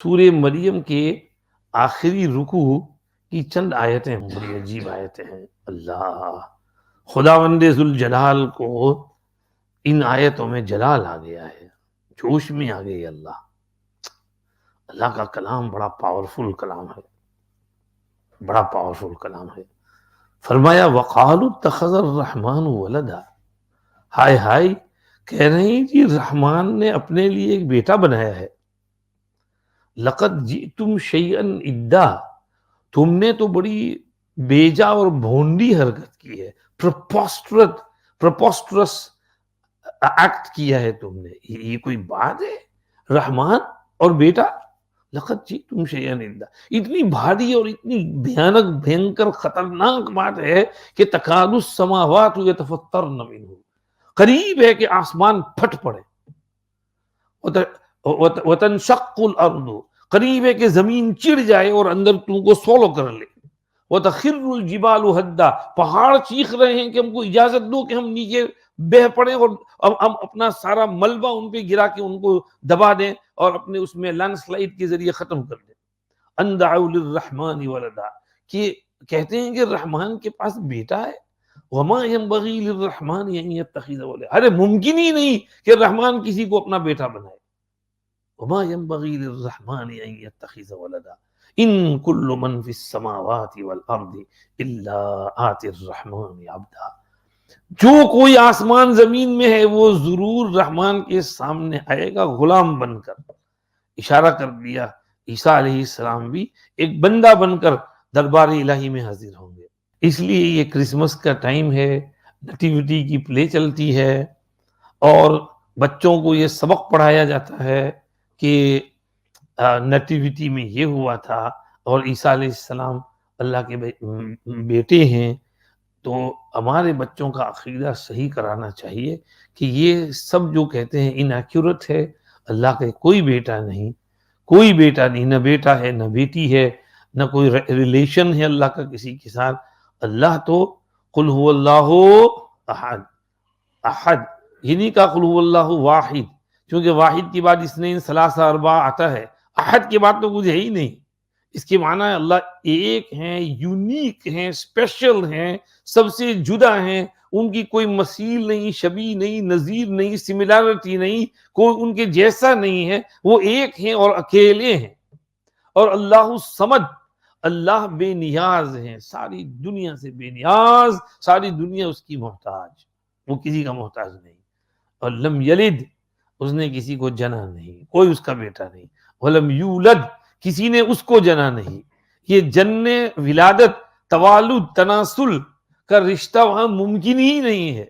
سورہ مریم کے آخری رکوع کی چند آیتیں بڑی عجیب آیتیں ہیں۔ اللہ، خداوند ذوالجلال کو ان آیتوں میں جلال آ گیا ہے، جوش میں آ گئی اللہ۔ اللہ کا کلام بڑا پاورفل کلام ہے، بڑا پاورفل کلام ہے۔ فرمایا وَقَالُوا اتَّخَذَ الرَّحْمَنُ وَلَدًا، ہائے ہائے، کہہ رہے ہیں جی رحمان نے اپنے لیے ایک بیٹا بنایا ہے۔ لَقَدْ جِئْتُمْ شَيْئًا إِدًّا، تم نے تو بڑی بیجا اور بھونڈی حرکت کی ہے، پرپوسٹرس ایکٹ کیا ہے تم نے۔ یہ کوئی بات ہے؟ رحمان اور بیٹا، لقد جئتم شیئا ادا، اتنی بھاری اور اتنی بھیانک بھینکر خطرناک بات ہے کہ تکاد السماوات یتفطرن منہ، قریب ہے کہ آسمان پھٹ پڑے، وتنشق الارض، قریب ہے کہ زمین چڑ جائے اور اندر تم کو سولو کر لے، وتخر الجبال ہدا، پہاڑ چیخ رہے ہیں کہ ہم کو اجازت دو کہ ہم نیچے بہ پڑیں اور ہم اپنا سارا ملبہ ان پہ گرا کے ان کو دبا دیں اور اپنے اس میں لینڈ سلائڈ کے ذریعے ختم کر دیں۔ ان دعوا للرحمن ولدا، کہ کہتے ہیں کہ رحمان کے پاس بیٹا ہے۔ وما ينبغي للرحمن ان يتخذ ولدا، ارے ممکن ہی نہیں کہ رحمان کسی کو اپنا بیٹا بنائے۔ وما ينبغي للرحمن ان يتخذ ولدا ان كل من في السماوات والارض الا آتي الرحمن عبدا، جو کوئی آسمان زمین میں ہے وہ ضرور رحمان کے سامنے آئے گا غلام بن کر۔ اشارہ کر دیا عیسیٰ علیہ السلام بھی ایک بندہ بن کر دربار الہی میں حاضر ہوں گے۔ اس لیے یہ کرسمس کا ٹائم ہے، نیٹیوٹی کی پلے چلتی ہے اور بچوں کو یہ سبق پڑھایا جاتا ہے کہ نیٹیوٹی میں یہ ہوا تھا اور عیسیٰ علیہ السلام اللہ کے بیٹے ہیں۔ تو ہمارے بچوں کا عقیدہ صحیح کرانا چاہیے کہ یہ سب جو کہتے ہیں انیکیوریٹ ہے، اللہ کا کوئی بیٹا نہیں، کوئی بیٹا نہیں، نہ بیٹا ہے نہ بیٹی ہے، نہ کوئی ریلیشن ہے اللہ کا کسی کے ساتھ۔ اللہ تو قل هو اللہ احد، احد یہ نہیں کہا قل هو اللہ واحد، کیونکہ واحد کے بعد اثنین ثلاثہ اربعہ آتا ہے، احد کے بعد تو کچھ ہے ہی نہیں۔ اس کے معنی ہے اللہ ایک ہیں، یونیک ہیں، اسپیشل ہیں، سب سے جدا ہیں، ان کی کوئی مثیل نہیں، شبیہ نہیں، نظیر نہیں، سملیرٹی نہیں، کوئی ان کے جیسا نہیں ہے، وہ ایک ہیں اور اکیلے ہیں۔ اور اللہ الصمد، اللہ بے نیاز ہیں، ساری دنیا سے بے نیاز، ساری دنیا اس کی محتاج، وہ کسی کا محتاج نہیں۔ اور لم یلد، اس نے کسی کو جنا نہیں، کوئی اس کا بیٹا نہیں۔ ولم یولد، کسی نے اس کو جنا نہیں۔ یہ جننے، ولادت، توالد، تناسل کا رشتہ وہاں ممکن ہی نہیں ہے۔